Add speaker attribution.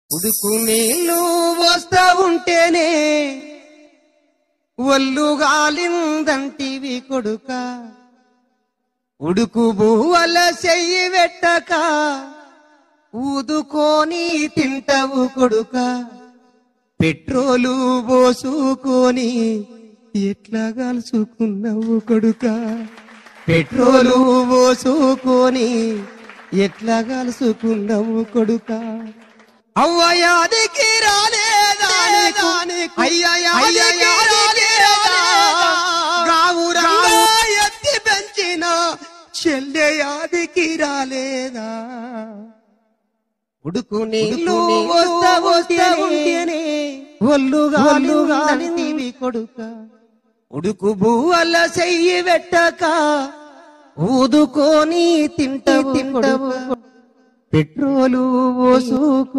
Speaker 1: ఉడుకు నీళ్ళు వస్తా ఉంటేనే ఒళ్ళు గాలిందంటివి కొడుక, ఉడుకు బువ్వల చెయ్యి వెట్టక ఊదుకొని తింటవు కొడుక, పెట్రోలు పోసుకొని ఎట్లా కలుసుకున్నావు కొడుక, పెట్రోలు పోసుకొని ఎట్లా కలుసుకున్నావు కొడుక. అవ్వయాదికి రాలేదా అయ్యయాదికి రాలేదా గావురంగా ఎత్తి పెంచిన చెల్లెయాదికి రాలేదా. ఉడుకు నీళ్ళు వస్తా ఉంటేనే ఒళ్ళు గాలింటివి కొడుక, ఉడుకు బువ్వల చెయ్యి వెట్టక ఊదుకొని తింటవు పెట్రోలు పోసుకు